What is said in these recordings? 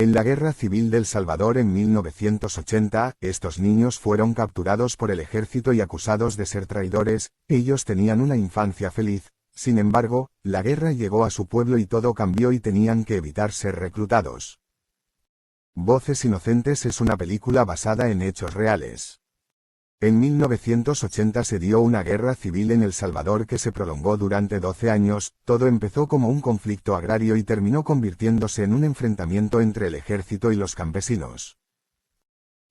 En la Guerra Civil del Salvador en 1980, estos niños fueron capturados por el ejército y acusados de ser traidores. Ellos tenían una infancia feliz. Sin embargo, la guerra llegó a su pueblo y todo cambió y tenían que evitar ser reclutados. Voces Inocentes es una película basada en hechos reales. En 1980 se dio una guerra civil en El Salvador que se prolongó durante 12 años. Todo empezó como un conflicto agrario y terminó convirtiéndose en un enfrentamiento entre el ejército y los campesinos.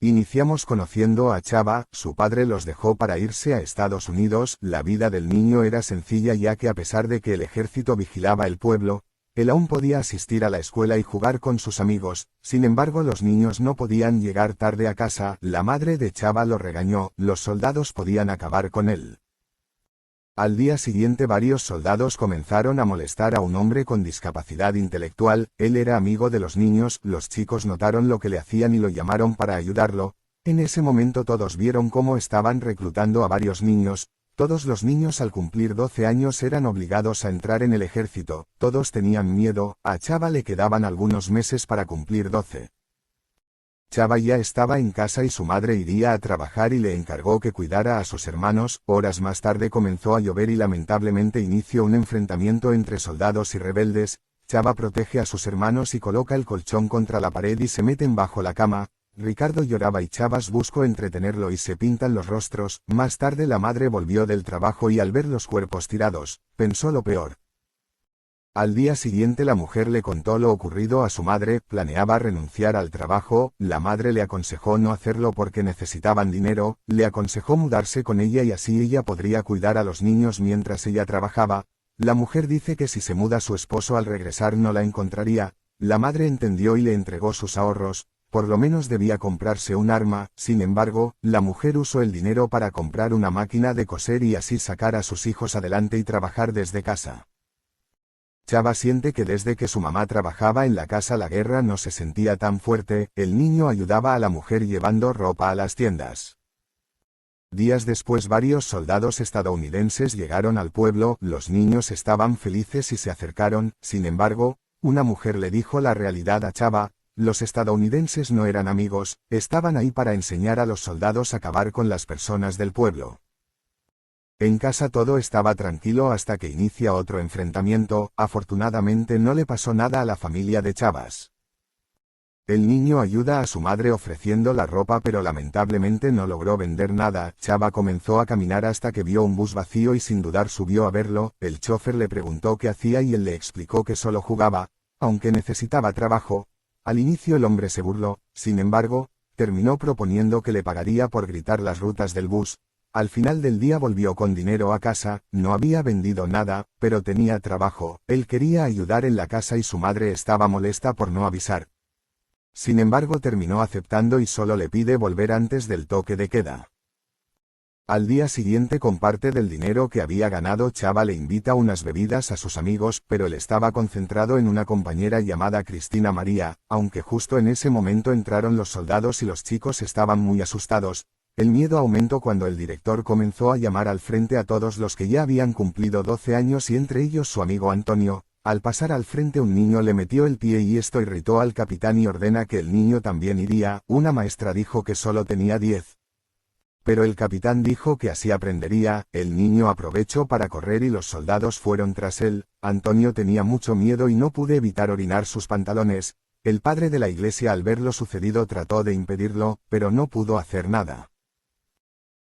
Iniciamos conociendo a Chava. Su padre los dejó para irse a Estados Unidos. La vida del niño era sencilla ya que a pesar de que el ejército vigilaba el pueblo, él aún podía asistir a la escuela y jugar con sus amigos. Sin embargo, los niños no podían llegar tarde a casa. La madre de Chava lo regañó. Los soldados podían acabar con él. Al día siguiente varios soldados comenzaron a molestar a un hombre con discapacidad intelectual. Él era amigo de los niños. Los chicos notaron lo que le hacían y lo llamaron para ayudarlo. En ese momento todos vieron cómo estaban reclutando a varios niños. Todos los niños al cumplir 12 años eran obligados a entrar en el ejército. Todos tenían miedo. A Chava le quedaban algunos meses para cumplir 12. Chava ya estaba en casa y su madre iría a trabajar y le encargó que cuidara a sus hermanos. Horas más tarde comenzó a llover y lamentablemente inició un enfrentamiento entre soldados y rebeldes. Chava protege a sus hermanos y coloca el colchón contra la pared y se meten bajo la cama. Ricardo lloraba y Chavas buscó entretenerlo y se pintan los rostros. Más tarde la madre volvió del trabajo y al ver los cuerpos tirados, pensó lo peor. Al día siguiente la mujer le contó lo ocurrido a su madre. Planeaba renunciar al trabajo. La madre le aconsejó no hacerlo porque necesitaban dinero. Le aconsejó mudarse con ella y así ella podría cuidar a los niños mientras ella trabajaba. La mujer dice que si se muda su esposo al regresar no la encontraría. La madre entendió y le entregó sus ahorros. Por lo menos debía comprarse un arma. Sin embargo, la mujer usó el dinero para comprar una máquina de coser y así sacar a sus hijos adelante y trabajar desde casa. Chava siente que desde que su mamá trabajaba en la casa la guerra no se sentía tan fuerte. El niño ayudaba a la mujer llevando ropa a las tiendas. Días después varios soldados estadounidenses llegaron al pueblo. Los niños estaban felices y se acercaron. Sin embargo, una mujer le dijo la realidad a Chava. Los estadounidenses no eran amigos, estaban ahí para enseñar a los soldados a acabar con las personas del pueblo. En casa todo estaba tranquilo hasta que inicia otro enfrentamiento. Afortunadamente no le pasó nada a la familia de Chavas. El niño ayuda a su madre ofreciendo la ropa pero lamentablemente no logró vender nada. Chava comenzó a caminar hasta que vio un bus vacío y sin dudar subió a verlo. El chofer le preguntó qué hacía y él le explicó que solo jugaba, aunque necesitaba trabajo. Al inicio el hombre se burló, sin embargo, terminó proponiendo que le pagaría por gritar las rutas del bus. Al final del día volvió con dinero a casa. No había vendido nada, pero tenía trabajo. Él quería ayudar en la casa y su madre estaba molesta por no avisar. Sin embargo terminó aceptando y solo le pide volver antes del toque de queda. Al día siguiente con parte del dinero que había ganado Chava le invita unas bebidas a sus amigos, pero él estaba concentrado en una compañera llamada Cristina María. Aunque justo en ese momento entraron los soldados y los chicos estaban muy asustados. El miedo aumentó cuando el director comenzó a llamar al frente a todos los que ya habían cumplido 12 años y entre ellos su amigo Antonio. Al pasar al frente un niño le metió el pie y esto irritó al capitán y ordena que el niño también iría. Una maestra dijo que solo tenía 10. Pero el capitán dijo que así aprendería. El niño aprovechó para correr y los soldados fueron tras él. Antonio tenía mucho miedo y no pudo evitar orinar sus pantalones. El padre de la iglesia al ver lo sucedido trató de impedirlo, pero no pudo hacer nada.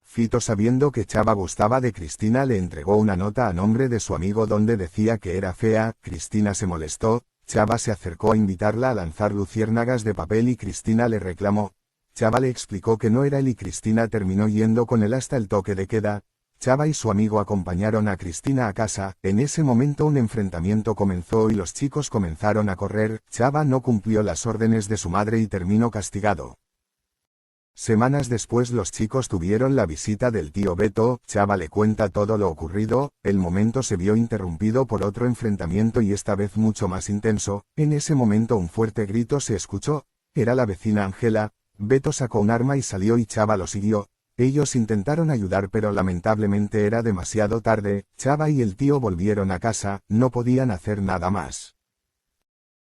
Fito, sabiendo que Chava gustaba de Cristina, le entregó una nota a nombre de su amigo donde decía que era fea. Cristina se molestó. Chava se acercó a invitarla a lanzar luciérnagas de papel y Cristina le reclamó. Chava le explicó que no era él y Cristina terminó yendo con él hasta el toque de queda. Chava y su amigo acompañaron a Cristina a casa. En ese momento un enfrentamiento comenzó y los chicos comenzaron a correr. Chava no cumplió las órdenes de su madre y terminó castigado. Semanas después los chicos tuvieron la visita del tío Beto. Chava le cuenta todo lo ocurrido. El momento se vio interrumpido por otro enfrentamiento y esta vez mucho más intenso. En ese momento un fuerte grito se escuchó. Era la vecina Ángela. Beto sacó un arma y salió y Chava lo siguió. Ellos intentaron ayudar pero lamentablemente era demasiado tarde. Chava y el tío volvieron a casa, no podían hacer nada más.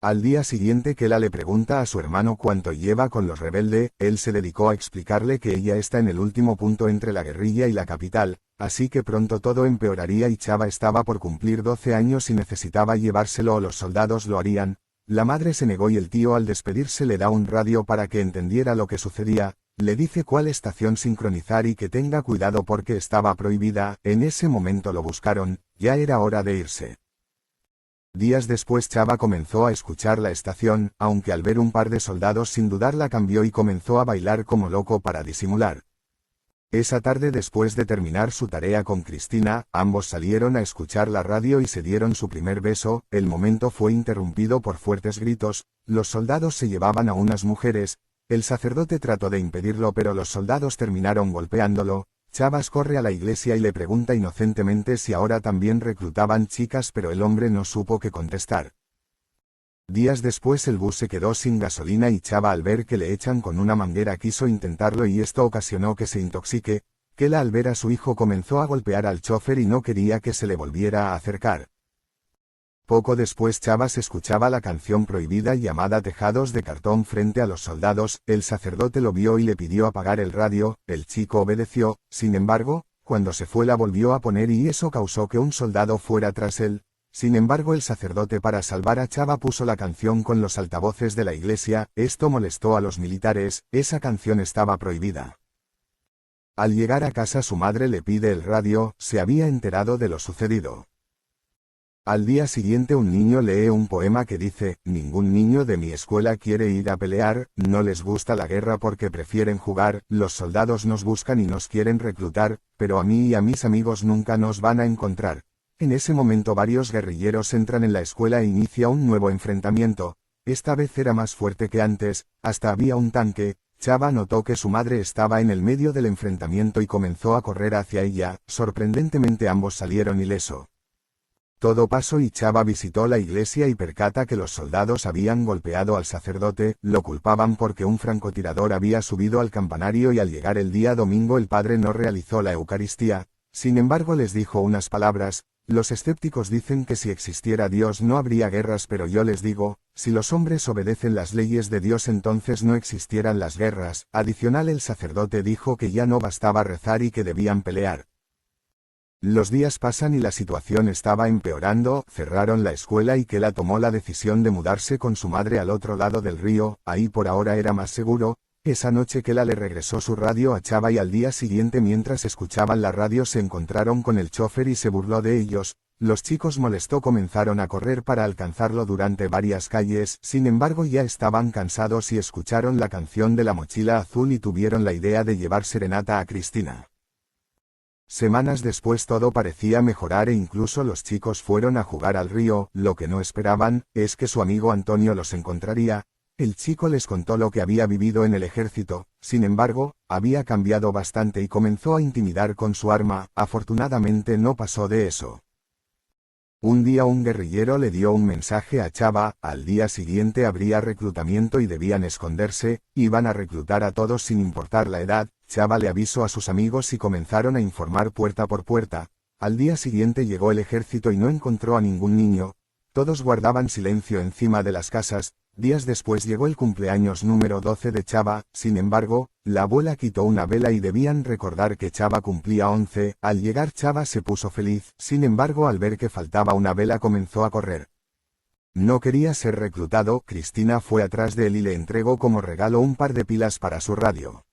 Al día siguiente Kela le pregunta a su hermano cuánto lleva con los rebeldes, él se dedicó a explicarle que ella está en el último punto entre la guerrilla y la capital, así que pronto todo empeoraría y Chava estaba por cumplir 12 años y necesitaba llevárselo o los soldados lo harían. La madre se negó y el tío al despedirse le da un radio para que entendiera lo que sucedía, le dice cuál estación sincronizar y que tenga cuidado porque estaba prohibida. En ese momento lo buscaron, ya era hora de irse. Días después Chava comenzó a escuchar la estación, aunque al ver un par de soldados sin dudarla cambió y comenzó a bailar como loco para disimular. Esa tarde después de terminar su tarea con Cristina, ambos salieron a escuchar la radio y se dieron su primer beso. El momento fue interrumpido por fuertes gritos, los soldados se llevaban a unas mujeres, el sacerdote trató de impedirlo pero los soldados terminaron golpeándolo. Chavas corre a la iglesia y le pregunta inocentemente si ahora también reclutaban chicas pero el hombre no supo qué contestar. Días después el bus se quedó sin gasolina y Chava al ver que le echan con una manguera quiso intentarlo y esto ocasionó que se intoxique. Kela al ver a su hijo comenzó a golpear al chofer y no quería que se le volviera a acercar. Poco después Chavas escuchaba la canción prohibida llamada Tejados de cartón frente a los soldados, el sacerdote lo vio y le pidió apagar el radio, el chico obedeció, sin embargo, cuando se fue la volvió a poner y eso causó que un soldado fuera tras él. Sin embargo el sacerdote para salvar a Chava puso la canción con los altavoces de la iglesia, esto molestó a los militares, esa canción estaba prohibida. Al llegar a casa su madre le pide el radio, se había enterado de lo sucedido. Al día siguiente un niño lee un poema que dice, ningún niño de mi escuela quiere ir a pelear, no les gusta la guerra porque prefieren jugar, los soldados nos buscan y nos quieren reclutar, pero a mí y a mis amigos nunca nos van a encontrar. En ese momento varios guerrilleros entran en la escuela e inicia un nuevo enfrentamiento, esta vez era más fuerte que antes, hasta había un tanque. Chava notó que su madre estaba en el medio del enfrentamiento y comenzó a correr hacia ella, sorprendentemente ambos salieron ileso. Todo pasó y Chava visitó la iglesia y percata que los soldados habían golpeado al sacerdote, lo culpaban porque un francotirador había subido al campanario y al llegar el día domingo el padre no realizó la Eucaristía, sin embargo les dijo unas palabras, los escépticos dicen que si existiera Dios no habría guerras pero yo les digo, si los hombres obedecen las leyes de Dios entonces no existieran las guerras. Adicional el sacerdote dijo que ya no bastaba rezar y que debían pelear. Los días pasan y la situación estaba empeorando, cerraron la escuela y Kela tomó la decisión de mudarse con su madre al otro lado del río, ahí por ahora era más seguro. Esa noche Kela le regresó su radio a Chava y al día siguiente mientras escuchaban la radio se encontraron con el chofer y se burló de ellos. Los chicos molestó comenzaron a correr para alcanzarlo durante varias calles, sin embargo ya estaban cansados y escucharon la canción de la mochila azul y tuvieron la idea de llevar serenata a Cristina. Semanas después todo parecía mejorar e incluso los chicos fueron a jugar al río, lo que no esperaban, es que su amigo Antonio los encontraría. El chico les contó lo que había vivido en el ejército, sin embargo, había cambiado bastante y comenzó a intimidar con su arma, afortunadamente no pasó de eso. Un día un guerrillero le dio un mensaje a Chava, al día siguiente habría reclutamiento y debían esconderse, iban a reclutar a todos sin importar la edad. Chava le avisó a sus amigos y comenzaron a informar puerta por puerta. Al día siguiente llegó el ejército y no encontró a ningún niño. Todos guardaban silencio encima de las casas. Días después llegó el cumpleaños número 12 de Chava, sin embargo, la abuela quitó una vela y debían recordar que Chava cumplía 11, al llegar Chava se puso feliz, sin embargo al ver que faltaba una vela comenzó a correr. No quería ser reclutado, Cristina fue atrás de él y le entregó como regalo un par de pilas para su radio.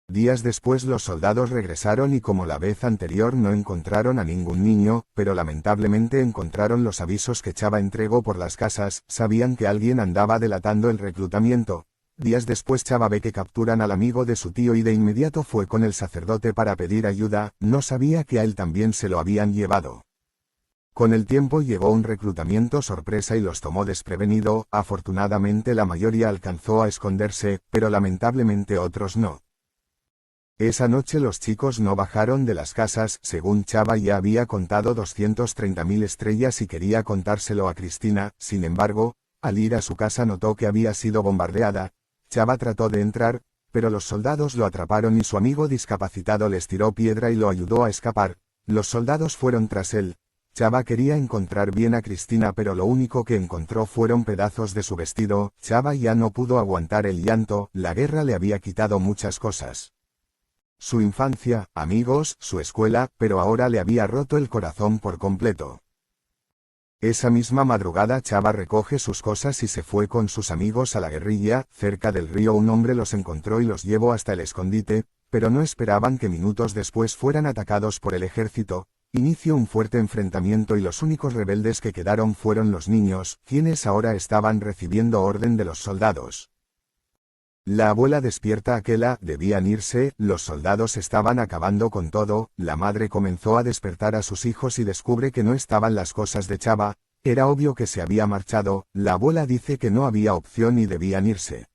Días después los soldados regresaron y como la vez anterior no encontraron a ningún niño, pero lamentablemente encontraron los avisos que Chava entregó por las casas, sabían que alguien andaba delatando el reclutamiento. Días después Chava ve que capturan al amigo de su tío y de inmediato fue con el sacerdote para pedir ayuda, no sabía que a él también se lo habían llevado. Con el tiempo llegó un reclutamiento sorpresa y los tomó desprevenido, afortunadamente la mayoría alcanzó a esconderse, pero lamentablemente otros no. Esa noche los chicos no bajaron de las casas, según Chava ya había contado 230.000 estrellas y quería contárselo a Cristina, sin embargo, al ir a su casa notó que había sido bombardeada. Chava trató de entrar, pero los soldados lo atraparon y su amigo discapacitado les tiró piedra y lo ayudó a escapar. Los soldados fueron tras él. Chava quería encontrar bien a Cristina, pero lo único que encontró fueron pedazos de su vestido. Chava ya no pudo aguantar el llanto, la guerra le había quitado muchas cosas. Su infancia, amigos, su escuela, pero ahora le había roto el corazón por completo. Esa misma madrugada Chava recoge sus cosas y se fue con sus amigos a la guerrilla. Cerca del río un hombre los encontró y los llevó hasta el escondite, pero no esperaban que minutos después fueran atacados por el ejército. Inició un fuerte enfrentamiento y los únicos rebeldes que quedaron fueron los niños, quienes ahora estaban recibiendo orden de los soldados. La abuela despierta a Kela, debían irse, los soldados estaban acabando con todo. La madre comenzó a despertar a sus hijos y descubre que no estaban las cosas de Chava, era obvio que se había marchado. La abuela dice que no había opción y debían irse.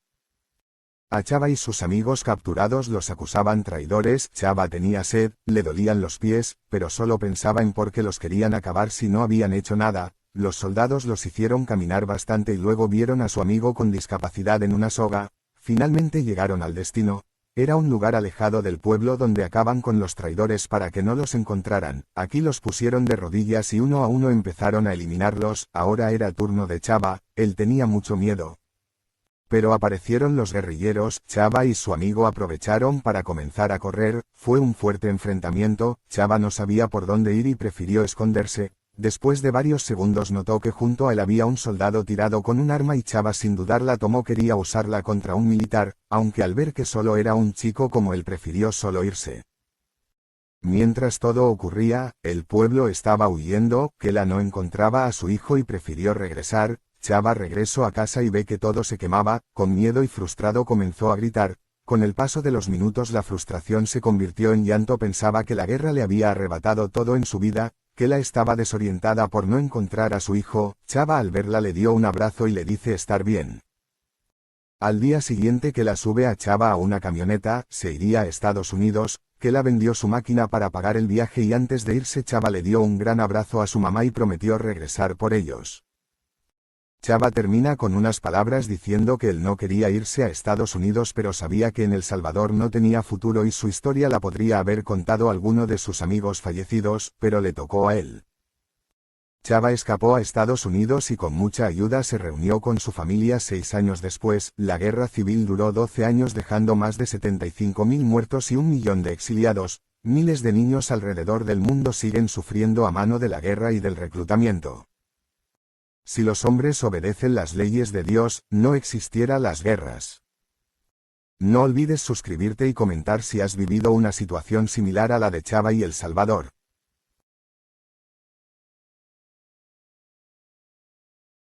A Chava y sus amigos capturados los acusaban traidores. Chava tenía sed, le dolían los pies, pero solo pensaba en por qué los querían acabar si no habían hecho nada. Los soldados los hicieron caminar bastante y luego vieron a su amigo con discapacidad en una soga. Finalmente llegaron al destino. Era un lugar alejado del pueblo donde acaban con los traidores para que no los encontraran. Aquí los pusieron de rodillas y uno a uno empezaron a eliminarlos. Ahora era turno de Chava, él tenía mucho miedo. Pero aparecieron los guerrilleros. Chava y su amigo aprovecharon para comenzar a correr. Fue un fuerte enfrentamiento. Chava no sabía por dónde ir y prefirió esconderse. Después de varios segundos notó que junto a él había un soldado tirado con un arma y Chava sin dudar la tomó, quería usarla contra un militar, aunque al ver que solo era un chico como él prefirió solo irse. Mientras todo ocurría, el pueblo estaba huyendo. Kela no encontraba a su hijo y prefirió regresar. Chava regresó a casa y ve que todo se quemaba. Con miedo y frustrado comenzó a gritar. Con el paso de los minutos la frustración se convirtió en llanto. Pensaba que la guerra le había arrebatado todo en su vida. Kela estaba desorientada por no encontrar a su hijo. Chava al verla le dio un abrazo y le dice estar bien. Al día siguiente Kela sube a Chava a una camioneta, se iría a Estados Unidos. Kela vendió su máquina para pagar el viaje y antes de irse Chava le dio un gran abrazo a su mamá y prometió regresar por ellos. Chava termina con unas palabras diciendo que él no quería irse a Estados Unidos, pero sabía que en El Salvador no tenía futuro y su historia la podría haber contado alguno de sus amigos fallecidos, pero le tocó a él. Chava escapó a Estados Unidos y con mucha ayuda se reunió con su familia. 6 años después, la guerra civil duró 12 años dejando más de 75.000 muertos y 1 millón de exiliados. Miles de niños alrededor del mundo siguen sufriendo a mano de la guerra y del reclutamiento. Si los hombres obedecen las leyes de Dios, no existiera las guerras. No olvides suscribirte y comentar si has vivido una situación similar a la de Chava y El Salvador.